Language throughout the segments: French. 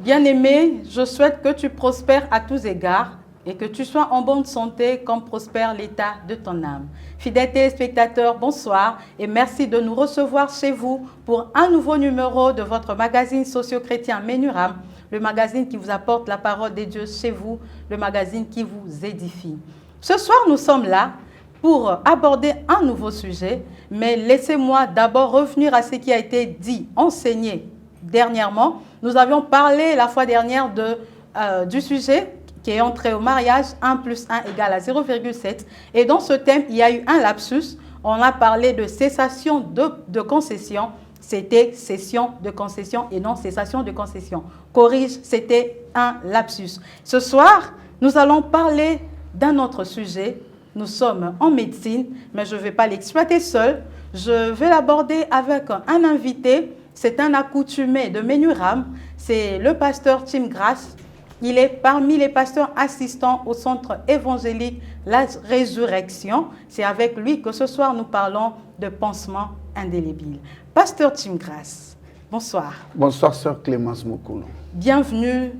Bien-aimé, je souhaite que tu prospères à tous égards et que tu sois en bonne santé comme prospère l'état de ton âme. Fidèles téléspectateurs, bonsoir et merci de nous recevoir chez vous pour un nouveau numéro de votre magazine socio-chrétien Ménuram, le magazine qui vous apporte la parole de Dieu chez vous, le magazine qui vous édifie. Ce soir, nous sommes là pour aborder un nouveau sujet, mais laissez-moi d'abord revenir à ce qui a été dit, enseigné dernièrement. Nous avions parlé la fois dernière du sujet qui est entré au mariage, 1 plus 1 égale à 0,7. Et dans ce thème, il y a eu un lapsus. On a parlé de cessation de concession. C'était cession de concession et non cessation de concession. Corrige, c'était un lapsus. Ce soir, nous allons parler d'un autre sujet. Nous sommes en médecine, mais je ne vais pas l'exploiter seul. Je vais l'aborder avec un invité. C'est un accoutumé de Ménuram. C'est le pasteur Tim Grace. Il est parmi les pasteurs assistants au centre évangélique La Résurrection. C'est avec lui que ce soir nous parlons de pansement indélébile. Pasteur Tim Grace, bonsoir. Bonsoir, sœur Clémence Mokolo. Bienvenue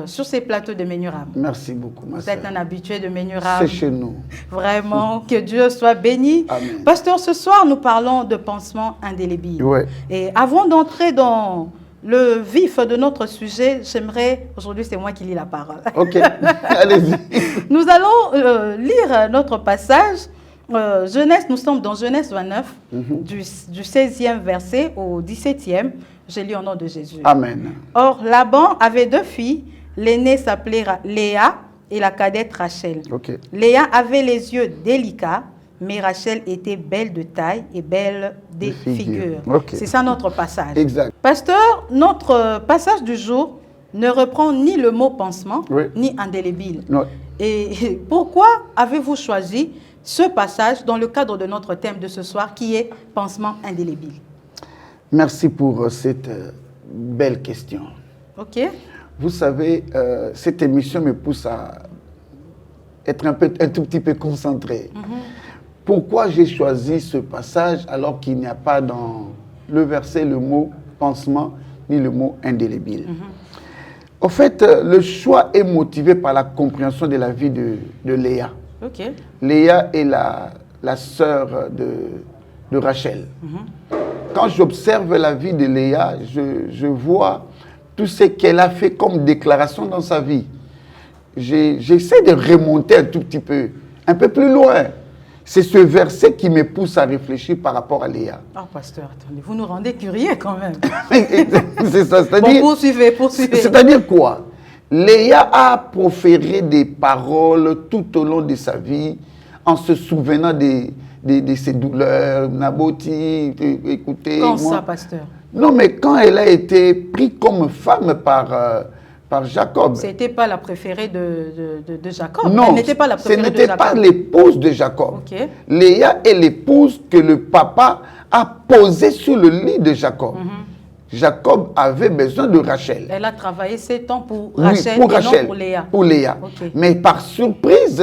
sur ces plateaux de Ménuram. Merci beaucoup, ma Vous êtes un habitué de Ménuram. C'est chez nous. Vraiment, que Dieu soit béni. Amen. Pasteur, ce soir, nous parlons de pansement indélébile. Ouais. Et avant d'entrer dans le vif de notre sujet, j'aimerais, aujourd'hui c'est moi qui lis la parole. Ok, allez-y. Nous allons lire notre passage. Genèse, nous sommes dans Genèse 29, du 16e verset au 17e. Je lis au nom de Jésus. Amen. Or, Laban avait 2 filles. L'aînée s'appelait Léa et la cadette Rachel. Ok. Léa avait les yeux délicats, mais Rachel était belle de taille et belle des figures. Okay. C'est ça notre passage. Exact. Pasteur, notre passage du jour ne reprend ni le mot pansement, ni indélébile. Non. Et pourquoi avez-vous choisi ce passage dans le cadre de notre thème de ce soir qui est pansement indélébile? Merci pour cette belle question. Ok. Vous savez, cette émission me pousse à être un tout petit peu concentré. Pourquoi j'ai choisi ce passage alors qu'il n'y a pas dans le verset le mot pansement ni le mot indélébile? En fait, le choix est motivé par la compréhension de la vie de Léa. Ok. Léa est la sœur de Rachel. Quand j'observe la vie de Léa, je vois tout ce qu'elle a fait comme déclaration dans sa vie. J'essaie de remonter un peu plus loin. C'est ce verset qui me pousse à réfléchir par rapport à Léa. Ah, pasteur, attendez, vous nous rendez curieux quand même. C'est ça, c'est-à-dire... Bon, poursuivez. C'est-à-dire quoi? Léa a proféré des paroles tout au long de sa vie en se souvenant de ses douleurs. Nabothi, écoutez... Quand ça, pasteur? Non, mais quand elle a été prise comme femme par Jacob. Ce n'était pas la préférée de Jacob. Non, elle n'était pas la préférée ce n'était pas l'épouse de Jacob. Okay. Léa est l'épouse que le papa a posée sur le lit de Jacob. Jacob avait besoin de Rachel. Elle a travaillé 7 ans pour Rachel, pour et Rachel, non pour Léa. Pour Léa. Okay. Mais par surprise,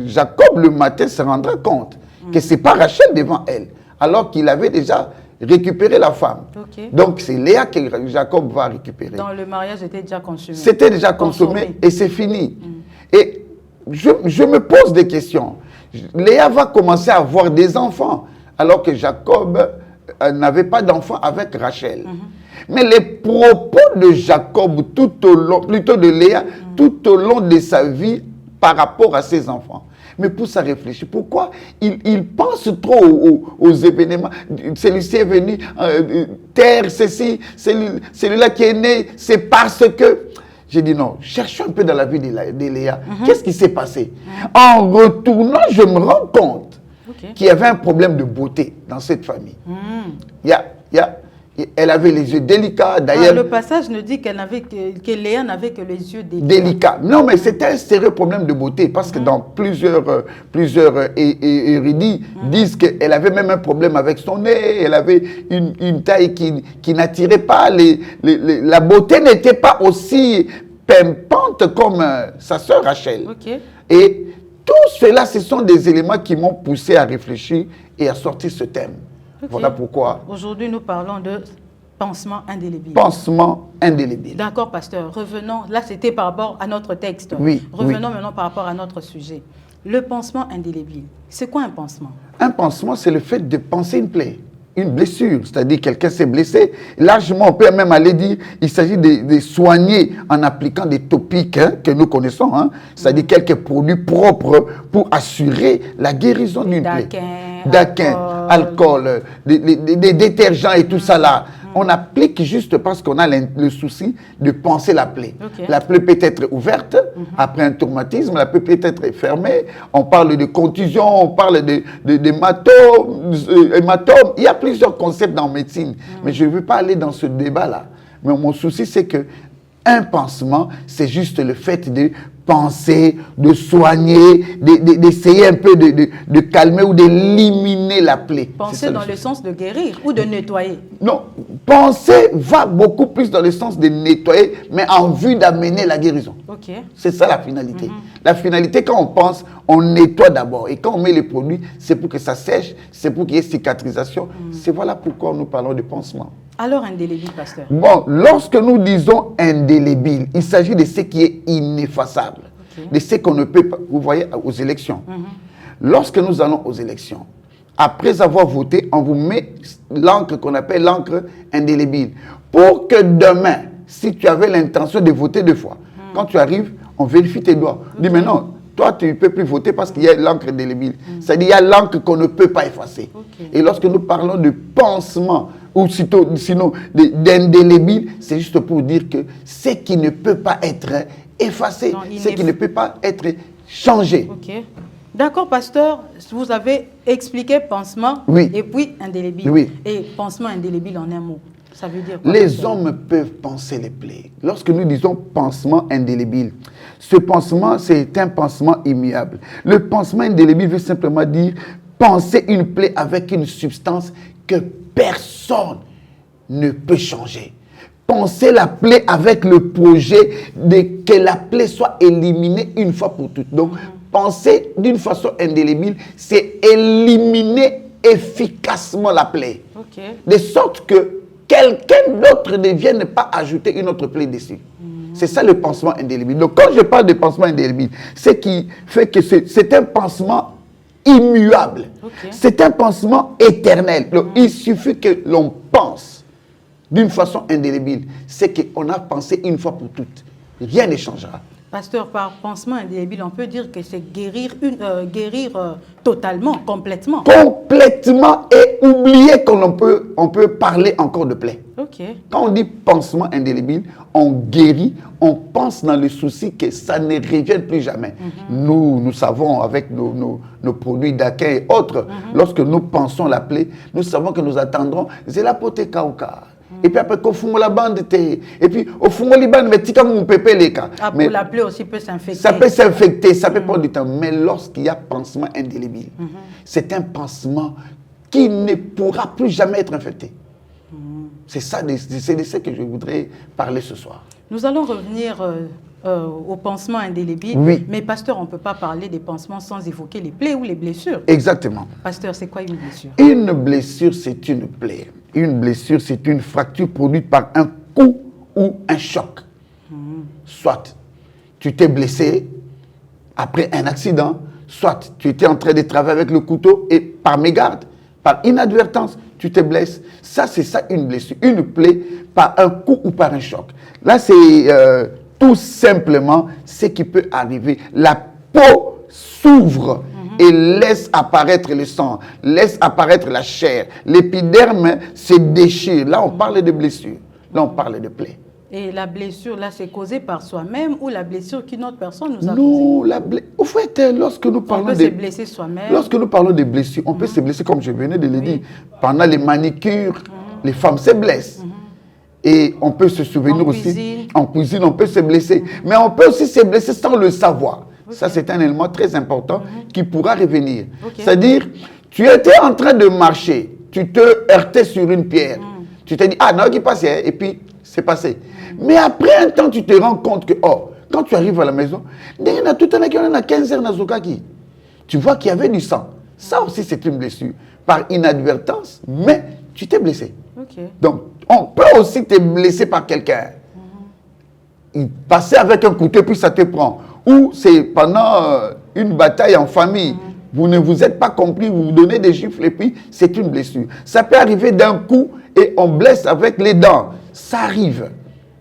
Jacob le matin se rendra compte que ce n'est pas Rachel devant elle, alors qu'il avait déjà récupéré la femme. Okay. Donc c'est Léa que Jacob va récupérer. Dans le mariage, c'était déjà consumé. C'était déjà consommé et c'est fini. Et je me pose des questions. Léa va commencer à avoir des enfants, alors que Jacob n'avait pas d'enfants avec Rachel. Mais les propos de Jacob tout au long, plutôt de Léa, tout au long de sa vie par rapport à ses enfants, me pousse à réfléchir. Pourquoi il pense trop aux événements? Celui-ci est venu, terre, ceci, celui-là qui est né, c'est parce que... J'ai dit non, cherchons un peu dans la vie de Léa. Qu'est-ce qui s'est passé? En retournant, je me rends compte qu'il y avait un problème de beauté dans cette famille. Elle avait les yeux délicats. D'ailleurs, le passage nous dit que Léa n'avait que les yeux délicats. Non, mais c'était un sérieux problème de beauté parce que dans plusieurs érudits disent qu'elle avait même un problème avec son nez. Elle avait une taille qui n'attirait pas. La beauté n'était pas aussi pimpante comme sa sœur Rachel. Et tout cela, ce sont des éléments qui m'ont poussé à réfléchir et à sortir ce thème. Voilà pourquoi. Aujourd'hui, nous parlons de Pansement indélébile. Pansement indélébile. D'accord, pasteur. Revenons, là c'était par rapport à notre texte. Oui. Revenons maintenant par rapport à notre sujet. Le pansement indélébile, c'est quoi un pansement? Un pansement, c'est le fait de panser une plaie, une blessure. C'est-à-dire quelqu'un s'est blessé. Largement, on peut même aller dire, il s'agit de soigner en appliquant des topiques que nous connaissons. C'est-à-dire quelques produits propres pour assurer la guérison d'une plaie. Daquin, alcool, des détergents et tout ça là. On applique juste parce qu'on a le souci de panser la plaie. Okay. La plaie peut être ouverte après un traumatisme, la plaie peut être fermée. On parle de contusion, on parle d'hématome. Il y a plusieurs concepts dans la médecine, mais je ne veux pas aller dans ce débat-là. Mais mon souci, c'est que un pansement, c'est juste le fait de penser, de soigner, d'essayer un peu de calmer ou d'éliminer la plaie. Penser dans le sens de guérir ou de nettoyer? Non, penser va beaucoup plus dans le sens de nettoyer, mais en vue d'amener la guérison. Okay. C'est ça la finalité. La finalité, quand on pense, on nettoie d'abord. Et quand on met les produits, c'est pour que ça sèche, c'est pour qu'il y ait cicatrisation. C'est voilà pourquoi nous parlons de pansement. Alors indélébile, pasteur? Bon, lorsque nous disons indélébile, il s'agit de ce qui est ineffaçable, de ce qu'on ne peut pas. Vous voyez, aux élections. Lorsque nous allons aux élections, après avoir voté, on vous met l'encre qu'on appelle l'encre indélébile. Pour que demain, si tu avais l'intention de voter 2 fois, quand tu arrives, on vérifie tes doigts. On dit, mais non, toi, tu ne peux plus voter parce qu'il y a l'encre indélébile. C'est-à-dire, il y a l'encre qu'on ne peut pas effacer. Et lorsque nous parlons de pansement, ou sinon d'indélébile, c'est juste pour dire que ce qui ne peut pas être effacé, ce qui ne peut pas être changé. Ok. D'accord, pasteur, vous avez expliqué pansement et puis indélébile. Oui. Et pansement indélébile en un mot, ça veut dire quoi? Les hommes peuvent panser les plaies. Lorsque nous disons pansement indélébile, ce pansement, c'est un pansement immuable. Le pansement indélébile veut simplement dire panser une plaie avec une substance que personne ne peut changer. Penser la plaie avec le projet de que la plaie soit éliminée une fois pour toutes. Donc, penser d'une façon indélébile, c'est éliminer efficacement la plaie. De sorte que quelqu'un d'autre ne vienne pas ajouter une autre plaie dessus. C'est ça le pansement indélébile. Donc, quand je parle de pansement indélébile, ce qui fait que c'est un pansement immuable. C'est un pansement éternel. Donc, il suffit que l'on pense d'une façon indélébile. C'est qu'on a pensé une fois pour toutes. Rien ne changera. Pasteur, par pansement indélébile, on peut dire que c'est guérir totalement, complètement. Complètement et oublier qu'on peut parler encore de plaie. Quand on dit pansement indélébile, on guérit, on pense dans le souci que ça ne revienne plus jamais. Nous savons avec nos produits d'Aquin et autres, lorsque nous pensons la plaie, nous savons que nous attendrons Zelapote Kauka. Et puis après, au fond la bande, et puis au fond la bande, mais la plaie aussi peut s'infecter. Ça peut s'infecter, ça peut prendre du temps. Mais lorsqu'il y a pansement indélébile, c'est un pansement qui ne pourra plus jamais être infecté. C'est de ça que je voudrais parler ce soir. Nous allons revenir au pansement indélébile. Mais pasteur, on ne peut pas parler des pansements sans évoquer les plaies ou les blessures. Exactement. Pasteur, c'est quoi une blessure? Une blessure, c'est une plaie. Une blessure, c'est une fracture produite par un coup ou un choc. Soit tu t'es blessé après un accident, soit tu étais en train de travailler avec le couteau et par mégarde, par inadvertance, tu te blesses. Ça, c'est ça une blessure. Une plaie par un coup ou par un choc. Là, c'est tout simplement ce qui peut arriver. La peau s'ouvre et laisse apparaître le sang, laisse apparaître la chair. L'épiderme se déchire. Là, on parle de blessure. Là, on parle de plaie. Et la blessure, là, c'est causée par soi-même ou la blessure qu'une autre personne nous a causée? Non, au fait, lorsque nous parlons on peut se blesser soi-même. Lorsque nous parlons de blessures, on peut se blesser, comme je venais de le dire. Pendant les manicures, les femmes se blessent. Et on peut se souvenir aussi, en cuisine, on peut se blesser. Mais on peut aussi se blesser sans le savoir. Ça, c'est un élément très important qui pourra revenir. C'est-à-dire, tu étais en train de marcher, tu te heurtais sur une pierre. Tu t'es dit, ah non, qui passait, et puis c'est passé. Mais après un temps, tu te rends compte que, oh, quand tu arrives à la maison, il y a tout un qui a 15 heures dans tu vois qu'il y avait du sang. Ça aussi, c'est une blessure. Par inadvertance, mais tu t'es blessé. Ok. Donc, on peut aussi te blesser par quelqu'un. Il passait avec un couteau, puis ça te prend. Ou c'est pendant une bataille en famille. Vous ne vous êtes pas compris, vous vous donnez des gifles et puis c'est une blessure. Ça peut arriver d'un coup et on blesse avec les dents. Ça arrive.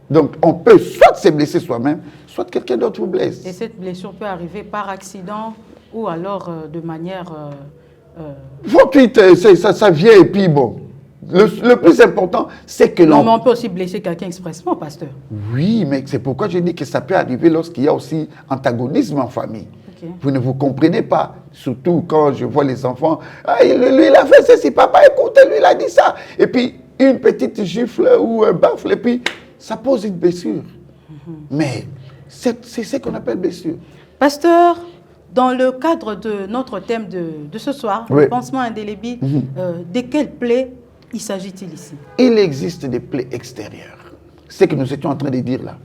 Donc, on peut soit se blesser soi-même, soit quelqu'un d'autre vous blesse. Et cette blessure peut arriver par accident ou alors de manière... Fortuite, ça vient et puis bon. Le plus important, c'est que Non, mais on peut aussi blesser quelqu'un expressement, pasteur. Oui, mais c'est pourquoi je dis que ça peut arriver lorsqu'il y a aussi antagonisme en famille. Okay. Vous ne vous comprenez pas, surtout quand je vois les enfants. Ah, lui, il a fait ceci, papa, écoute, lui, il a dit ça. Et puis, une petite gifle ou un baffle, et puis, ça pose une blessure. Mais c'est ce qu'on appelle blessure. Pasteur, dans le cadre de notre thème de ce soir, oui. Le pansement indélébile, de quelle plaie il s'agit-il ici? Il existe des plaies extérieures. C'est ce que nous étions en train de dire là.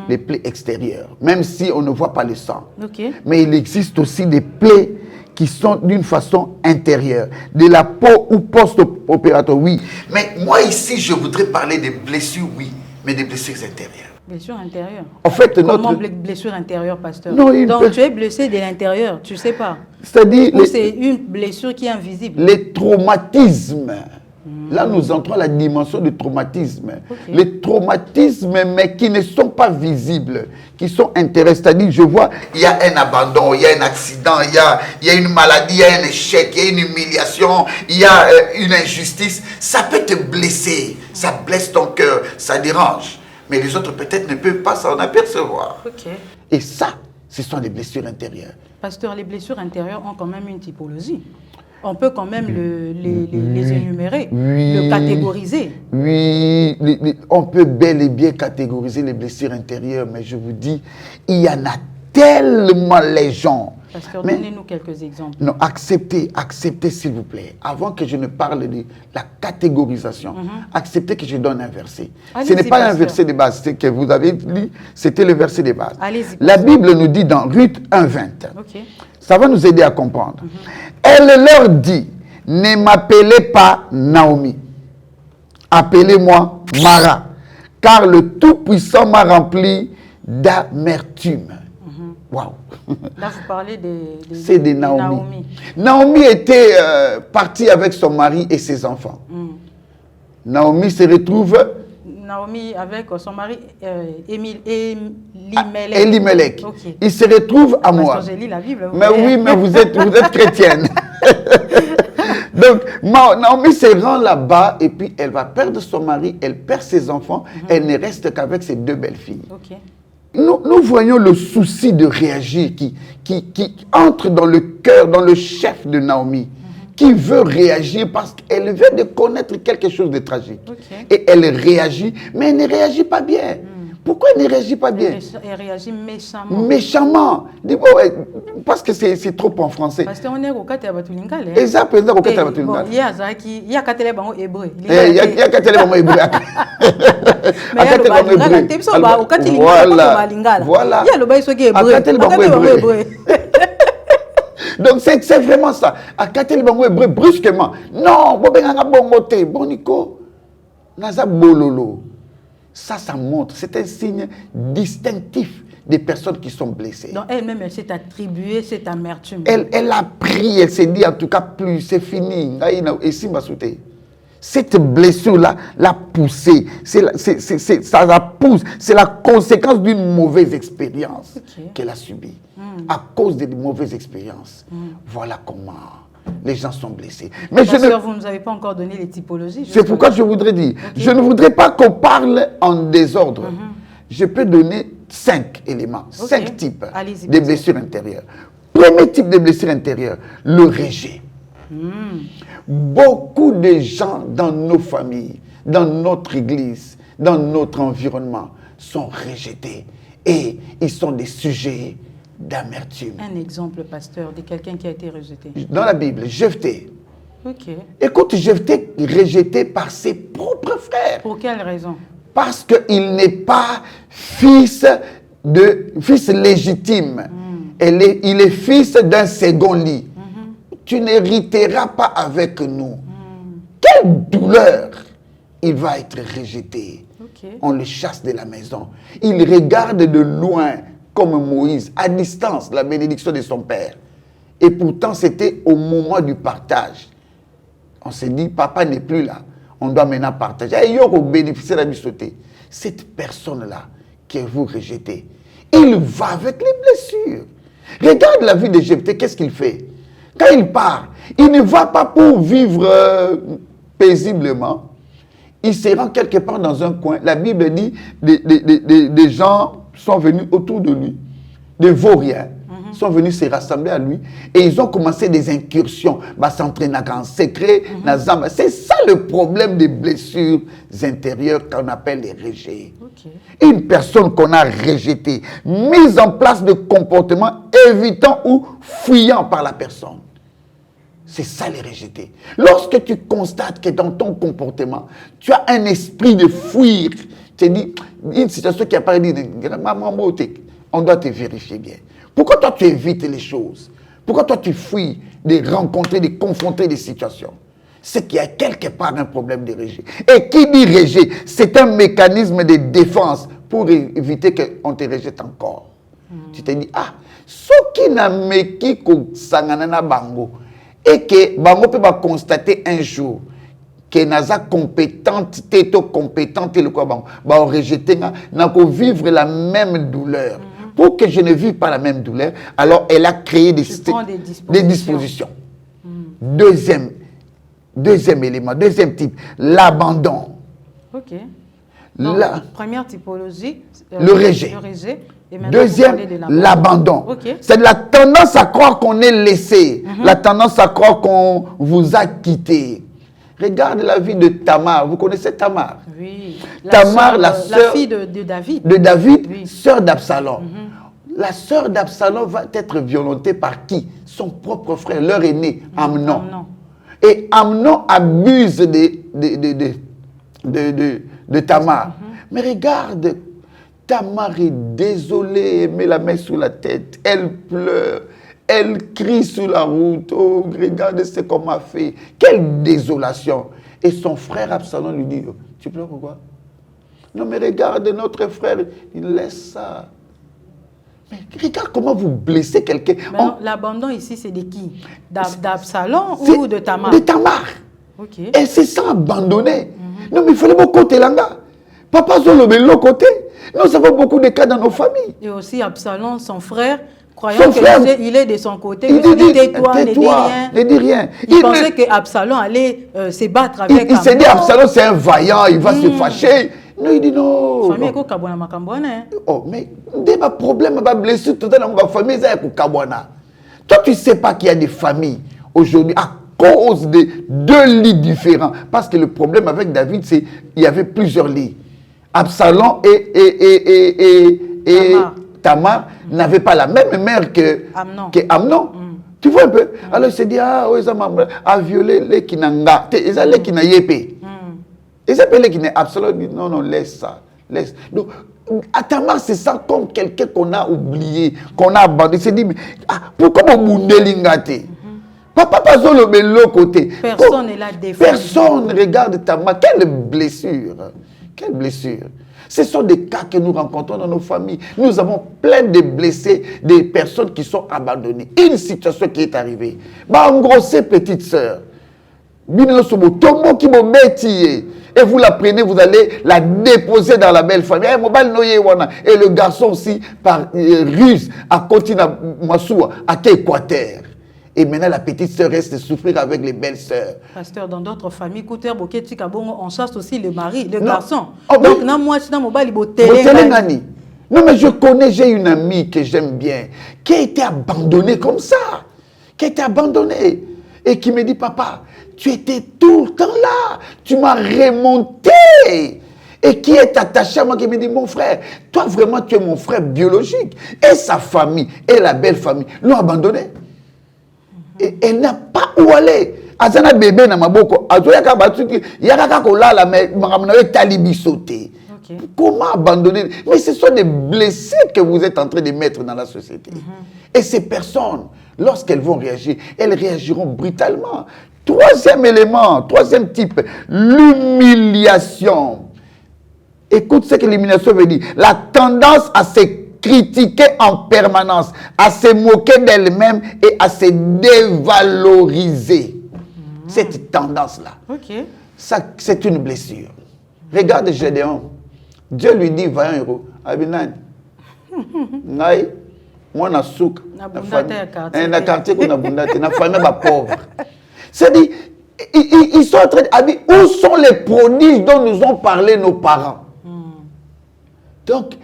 Les plaies extérieures. Même si on ne voit pas le sang. Okay. Mais il existe aussi des plaies qui sont d'une façon intérieure. De la peau ou post-opératoire, oui. Mais moi ici, je voudrais parler des blessures, oui. Mais des blessures intérieures. Blessure intérieure. En fait, comment blessure intérieure, pasteur? Non, donc tu es blessé de l'intérieur, tu ne sais pas. C'est-à-dire... Ou c'est une blessure qui est invisible? Les traumatismes. Là, nous entrons à la dimension du traumatisme. Okay. Les traumatismes, mais qui ne sont pas visibles, qui sont intéressants. C'est-à-dire, je vois, il y a un abandon, il y a un accident, il y a une maladie, il y a un échec, il y a une humiliation, il y a une injustice. Ça peut te blesser, ça blesse ton cœur, ça dérange. Mais les autres, peut-être, ne peuvent pas s'en apercevoir. Okay. Et ça, ce sont des blessures intérieures. Pasteur, les blessures intérieures ont quand même une typologie. On peut quand même les énumérer, le catégoriser. Oui, on peut bel et bien catégoriser les blessures intérieures, mais je vous dis, il y en a tellement les gens. Pasteur, donnez-nous quelques exemples. Non, acceptez s'il vous plaît. Avant que je ne parle de la catégorisation, acceptez que je donne un verset. Ce n'est pas un verset de base, c'est que vous avez lu, c'était le verset de base. La Bible nous dit dans Ruth 1,20. Okay. Ça va nous aider à comprendre. Elle leur dit, ne m'appelez pas Naomi, appelez-moi Mara, car le Tout-Puissant m'a rempli d'amertume. Waouh! Là, vous parlez c'est de Naomi. Naomi était partie avec son mari et ses enfants. Naomi se retrouve... Naomi avec son mari Elimelech. Okay. Il se retrouve à moi. J'ai lu la Bible. Mais oui, mais vous êtes chrétienne. Donc, Naomi se rend là-bas et puis elle va perdre son mari, elle perd ses enfants, elle ne reste qu'avec ses deux belles-filles. Okay. Nous voyons le souci de réagir qui entre dans le cœur, dans le chef de Naomi. Qui veut réagir parce qu'elle vient de connaître quelque chose de tragique. Okay. Et elle réagit, mais elle ne réagit pas bien. Pourquoi elle ne réagit pas bien? Elle réagit méchamment. Méchamment. Parce que c'est trop en français. Parce qu'on est au cas de Batulingale. Exactement, au cas de Batulingale. Il y a Katele Bango hébreu. Il y a Katele Bango hébreu. Mais il y a le Balingala. Voilà. Il y a le Baïso hébreu. Donc c'est vraiment ça. À Katele Bango hébreu, brusquement. Non, Bobenganga Bongote, Boniko, Naza Bololo. Ça montre, c'est un signe distinctif des personnes qui sont blessées. Donc elle-même, elle s'est attribuée cette amertume. Elle a pris, elle s'est dit en tout cas plus, c'est fini. Cette blessure-là l'a poussée, ça la pousse, c'est la conséquence d'une mauvaise expérience qu'elle a subie. À cause des mauvaises expériences. Voilà comment les gens sont blessés. Mais vous ne nous avez pas encore donné les typologies. C'est pourquoi je voudrais dire, je ne voudrais pas qu'on parle en désordre. Je peux donner 5 éléments, 5 types de blessures intérieures. Premier type de blessure intérieure, le rejet. Beaucoup de gens dans nos familles, dans notre église, dans notre environnement sont rejetés et ils sont des sujets d'amertume. Un exemple, pasteur, de quelqu'un qui a été rejeté. Dans la Bible, Jephthé. Okay. Écoute, Jephthé rejeté par ses propres frères. Pour quelle raison? Parce qu'il n'est pas fils légitime. Il est fils d'un second lit. Tu n'hériteras pas avec nous. Quelle douleur il va être rejeté. Okay. On le chasse de la maison. Il regarde de loin, comme Moïse, à distance, la bénédiction de son père. Et pourtant, c'était au moment du partage. On s'est dit, papa n'est plus là. On doit maintenant partager. Et il y aura bénéficié de la sauter. Cette personne-là que vous rejetez, il va avec les blessures. Regarde la vie de Jephthé, qu'est-ce qu'il fait? Quand il part, il ne va pas pour vivre paisiblement. Il se rend quelque part dans un coin. La Bible dit, des gens sont venus autour de lui, des vauriens, sont venus se rassembler à lui et ils ont commencé des incursions, s'entraîner en secret. C'est ça le problème des blessures intérieures qu'on appelle les rejets. Okay. Une personne qu'on a rejetée, mise en place de comportements évitant ou fuyant par la personne. C'est ça les rejetés. Lorsque tu constates que dans ton comportement, tu as un esprit de fuir, tu te dis, une situation qui apparaît, on doit te vérifier bien. Pourquoi toi tu évites les choses? Pourquoi toi tu fuis de rencontrer, de confronter des situations? C'est qu'il y a quelque part un problème de rejet. Et qui dit rejet, c'est un mécanisme de défense pour éviter qu'on te rejette encore. Tu te dis, ce qui n'a meki ko sanganana bango, et que bango peut constater un jour que naza compétente, této compétente, le quoi bango, rejeter, n'a qu'au vivre la même douleur. Pour que je ne vive pas la même douleur, alors elle a créé des dispositions. Deuxième élément, deuxième type, l'abandon. Ok. Première typologie, le rejet. Et deuxième, l'abandon. Okay. C'est la tendance à croire qu'on est laissé, la tendance à croire qu'on vous a quitté. Regarde la vie de Tamar. Vous connaissez Tamar? Oui. Tamar, la fille de David. De David, oui. Sœur d'Absalom. La sœur d'Absalom va être violentée par qui? Son propre frère, leur aîné, Amnon. Et Amnon abuse de Tamar. Mais regarde, Tamar est désolée, elle met la main sur la tête, elle pleure. Elle crie sur la route, oh, regarde ce qu'on m'a fait. Quelle désolation. Et son frère Absalom lui dit, tu pleures pourquoi? Non mais regarde notre frère, il laisse ça. Mais regarde comment vous blessez quelqu'un. L'abandon ici, c'est de qui? D'Absalom ou de Tamar? De Tamar. Okay. Elle se sent abandonnée. Non mais il fallait beaucoup côté là. Papa Zolo, mais l'autre côté. Nous avons beaucoup de cas dans nos familles. Et aussi Absalom, son frère, croyant qu'il est de son côté, il dit tais-toi, ne dis rien. Il pensait qu'Absalom allait se battre avec Amnon. Il s'est dit Absalom c'est un vaillant, il va se fâcher. Non, il dit non. Famille ko kabwana. Oh, mais des problèmes, des blessures, tout dans la famille, c'est kabwana. Toi, tu ne sais pas qu'il y a des familles aujourd'hui à cause de deux lits différents. Parce que le problème avec David, c'est qu'il y avait plusieurs lits. Absalom et Tamar n'avaient pas la même mère que Amnon. Tu vois un peu? Alors il s'est dit, ils violé les kinanga. Ils ont les kinayépé. Ils appellent les kinayépé. Absalom dit, non, laisse ça. Laisse. Donc, Tamar se sent comme quelqu'un qu'on a oublié, qu'on a abandonné. Il s'est dit, mais pourquoi vous m'oudelingate? Papa pas solo mais l'autre côté. Personne n'est là défendu. Personne regarde Tamar. Quelle blessure. Quelle blessure. Ce sont des cas que nous rencontrons dans nos familles. Nous avons plein de blessés, des personnes qui sont abandonnées. Une situation qui est arrivée. En gros, c'est petite sœur. Et vous la prenez, vous allez la déposer dans la belle famille. Et le garçon aussi, par ruse, a continué à Équateur. Et maintenant, la petite sœur reste souffrir avec les belles sœurs. Pasteur, dans d'autres familles, on chasse aussi le mari, le garçon. Donc, moi, je suis non, mais je connais, j'ai une amie que j'aime bien, qui a été abandonnée comme ça. Qui a été abandonnée. Et qui me dit, papa, tu étais tout le temps là. Tu m'as remonté. Et qui est attaché à moi, qui me dit, mon frère, toi vraiment, tu es mon frère biologique. Et sa famille, et la belle famille, l'ont abandonné. Et elle n'a pas où aller. Azana bébé na maboko. Azoyaka batuki yakaka kolala mais makamnawe talibi sauter. Comment abandonner? Mais ce sont des blessés que vous êtes en train de mettre dans la société. Et ces personnes, lorsqu'elles vont réagir, elles réagiront brutalement. Troisième élément, troisième type, l'humiliation. Écoute ce que l'humiliation veut dire. La tendance à se critiquer en permanence, à se moquer d'elle-même et à se dévaloriser. Cette tendance-là. Ça, c'est une blessure. Regarde Gédéon. Dieu lui dit, va un héros. Abinan. Naï. Moi, na souk. Na quartier qu'on a bundate. Na famille ma pauvre. C'est-à-dire, ils sont en train de dire, où sont les prodiges dont nous ont parlé nos parents? Donc,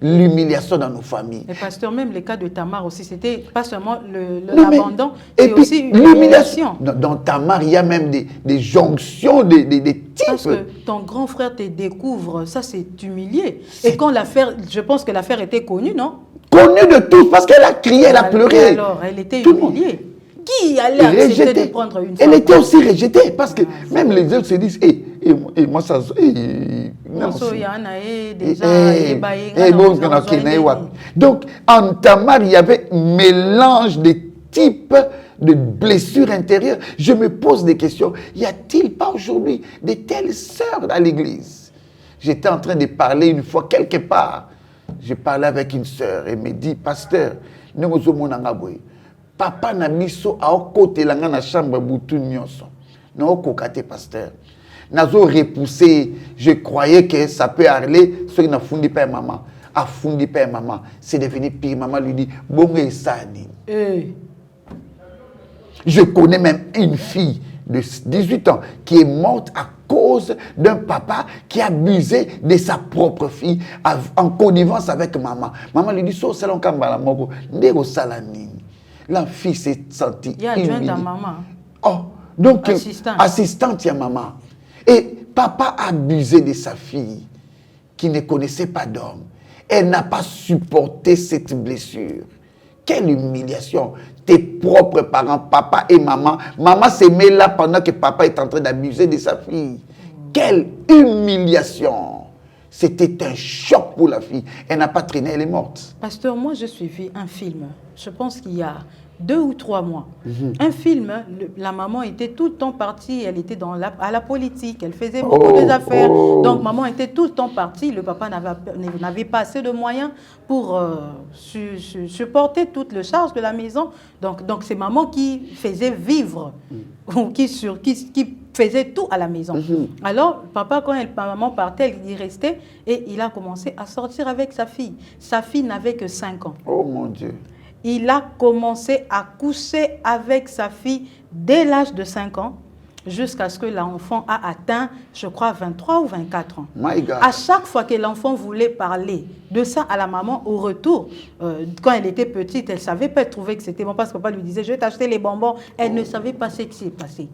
l'humiliation dans nos familles. Et pasteur, même le cas de Tamar aussi, c'était pas seulement l'abandon, c'est aussi une humiliation. Dans Tamar, il y a même des jonctions, des types. Parce que ton grand frère te découvre, ça c'est humilié. Et quand l'affaire, je pense que l'affaire était connue, non? Connue de tous, parce qu'elle a crié, elle a pleuré. Alors, elle était humiliée. Qui allait accepter de prendre une femme? Elle était aussi rejetée, parce que même les autres se disent, et moi ça... Donc, en Tamar, il y avait un mélange de types de blessures intérieures. Je me pose des questions. Y a-t-il pas aujourd'hui de telles sœurs à l'église? J'étais en train de parler une fois quelque part. Je parlais avec une sœur et me dit, pasteur, papa na biso a côté la na chambre boutou nyonso. Na okokate pasteur. Nazo repoussé, je croyais que ça peut aller, ce qui n'a fundi pas maman. A fundi pas maman. C'est devenu pire. Maman lui dit, bon, ça dit. Je connais même une fille de 18 ans qui est morte à cause d'un papa qui a abusé de sa propre fille en connivence avec maman. Maman lui dit, so salon kambala moko, ndego salani. La fille s'est sentie humiliée. Maman. Oh, donc assistante à maman. Et papa a abusé de sa fille qui ne connaissait pas d'homme. Elle n'a pas supporté cette blessure. Quelle humiliation. Tes propres parents, papa et maman. Maman s'est mise là pendant que papa est en train d'abuser de sa fille. Quelle humiliation. C'était un choc pour la fille. Elle n'a pas traîné, elle est morte. Pasteur, moi j'ai suivi un film. Je pense qu'il y a 2 ou 3 mois. Un film, la maman était tout le temps partie, elle était à la politique, elle faisait beaucoup d'affaires. Donc maman était tout le temps partie, le papa n'avait pas assez de moyens pour supporter toute la charge de la maison. Donc c'est maman qui faisait vivre, ou qui faisait tout à la maison. Alors papa, quand maman partait, il restait et il a commencé à sortir avec sa fille. Sa fille n'avait que 5 ans. Oh mon Dieu. Il a commencé à coucher avec sa fille dès l'âge de 5 ans, jusqu'à ce que l'enfant a atteint, je crois, 23 ou 24 ans. My God. À chaque fois que l'enfant voulait parler de ça à la maman, au retour, quand elle était petite, elle ne savait pas, elle trouvait que c'était bon, parce que papa lui disait, je vais t'acheter les bonbons. Elle ne savait pas ce qui s'est passé.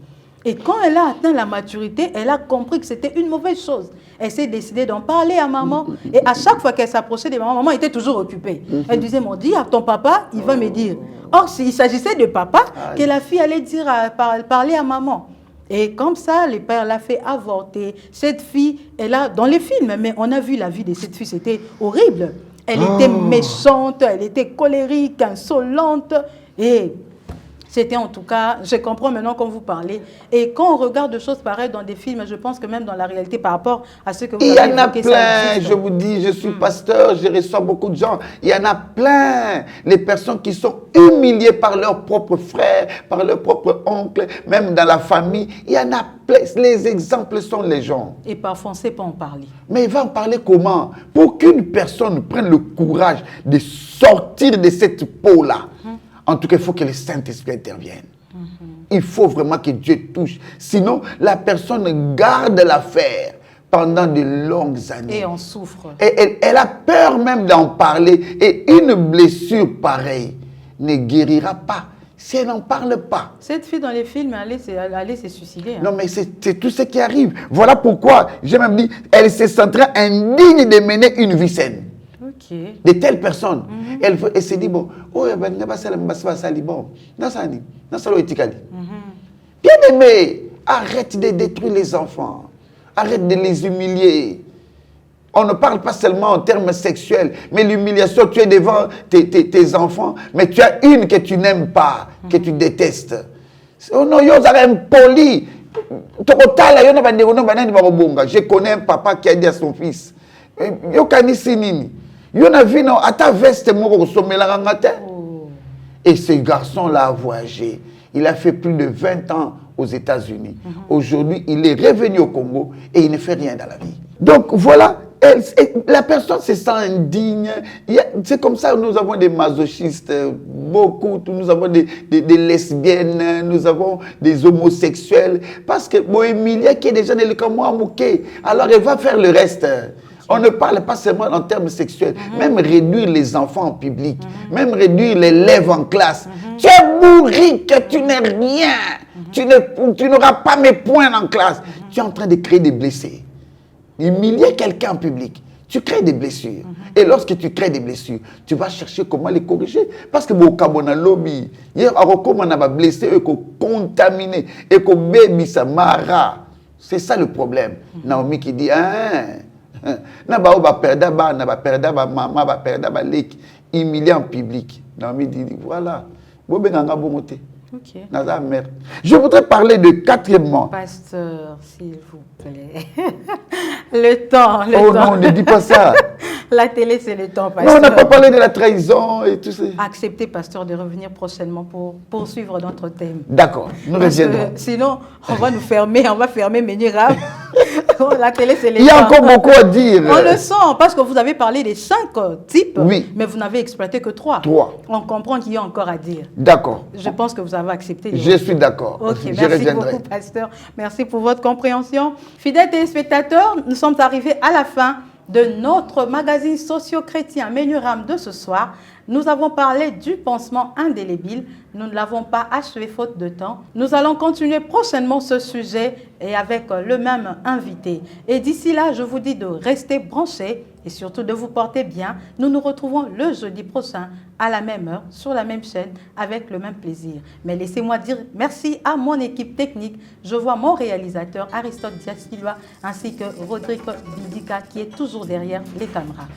Et quand elle a atteint la maturité, elle a compris que c'était une mauvaise chose. Elle s'est décidée d'en parler à maman. Et à chaque fois qu'elle s'approchait de maman, maman était toujours occupée. Elle disait, mon dis à ton papa, il va me dire. Or, il s'agissait de papa que la fille allait dire parler à maman. Et comme ça, le père l'a fait avorter. Cette fille, elle a, dans les films, mais on a vu la vie de cette fille, c'était horrible. Elle était méchante, elle était colérique, insolente. Et c'était en tout cas, je comprends maintenant quand vous parlez. Et quand on regarde des choses pareilles dans des films, je pense que même dans la réalité, par rapport à ce que vous avez évoqué, il y en a plein, je vous dis, je suis pasteur, je reçois beaucoup de gens. Il y en a plein, les personnes qui sont humiliées par leurs propres frères, par leurs propres oncles, même dans la famille. Il y en a plein, les exemples sont légion. Et parfois, on ne sait pas en parler. Mais il va en parler comment? Pour qu'une personne prenne le courage de sortir de cette peau-là. En tout cas, il faut que le Saint-Esprit intervienne. Il faut vraiment que Dieu touche. Sinon, la personne garde l'affaire pendant de longues années. Et on souffre. Et elle a peur même d'en parler. Et une blessure pareille ne guérira pas si elle n'en parle pas. Cette fille dans les films, elle allait se suicider. Hein. Non, mais c'est tout ce qui arrive. Voilà pourquoi, j'ai même dit, elle se sentirait indigne de mener une vie saine. De telles personnes, elle se dit, bon, oh, bien aimé, arrête de détruire les enfants, arrête de les humilier. On ne parle pas seulement en termes sexuels, mais l'humiliation, tu es devant tes enfants, mais tu as une que tu n'aimes pas, que tu détestes. Oh non, yo zara impoli. Je connais un papa qui a dit à son fils, yo kanisi nini. Yo na vu non, ata veste moko somela ngate. Et ce garçon-là a voyagé. Il a fait plus de 20 ans aux États-Unis. Aujourd'hui, il est revenu au Congo et il ne fait rien dans la vie. Donc voilà, la personne se sent indigne. C'est comme ça que nous avons des masochistes, beaucoup. Nous avons des lesbiennes, nous avons des homosexuels. Parce que bon, Emilia qui est déjà dans le Cameroun à Mouké, alors elle va faire le reste. On ne parle pas seulement en termes sexuels, même réduire les enfants en public, même réduire les élèves en classe. Tu es bourrique, tu n'es rien, tu n'auras pas mes points en classe. Tu es en train de créer des blessés. Humilier quelqu'un en public, tu crées des blessures. Et lorsque tu crées des blessures, tu vas chercher comment les corriger. Parce que au Cabona lobby, hier, on a blessé, et contaminé, et qu'on baby sa mara. C'est ça le problème. Naomi qui dit, humilié en public. Naomi dit, voilà. Okay. Je voudrais parler de quatrièmement. Pasteur, s'il vous plaît. Le temps. Oh non, ne dis pas ça. La télé, c'est le temps, pasteur. Non, on n'a pas parlé de la trahison et tout ça. Acceptez, pasteur, de revenir prochainement pour poursuivre notre thème. D'accord, nous reviendrons. Sinon, on va nous fermer, on va fermer Ménirab. La télé, c'est le temps. Il y a encore beaucoup à dire. On le sent, parce que vous avez parlé des 5 types, oui, mais vous n'avez exploité que 3. 3. On comprend qu'il y a encore à dire. D'accord. Je pense que vous avez accepté. Je suis d'accord. Ok, merci beaucoup, pasteur. Merci pour votre compréhension. Fidèles téléspectateurs, nous sommes arrivés à la fin de notre magazine socio-chrétien Ménuram de ce soir. Nous avons parlé du pansement indélébile. Nous ne l'avons pas achevé faute de temps. Nous allons continuer prochainement ce sujet et avec le même invité. Et d'ici là, je vous dis de rester branchés et surtout de vous porter bien. Nous nous retrouvons le jeudi prochain à la même heure, sur la même chaîne, avec le même plaisir. Mais laissez-moi dire merci à mon équipe technique. Je vois mon réalisateur Aristote Dias-Silva ainsi que Rodrigue Bidika qui est toujours derrière les caméras.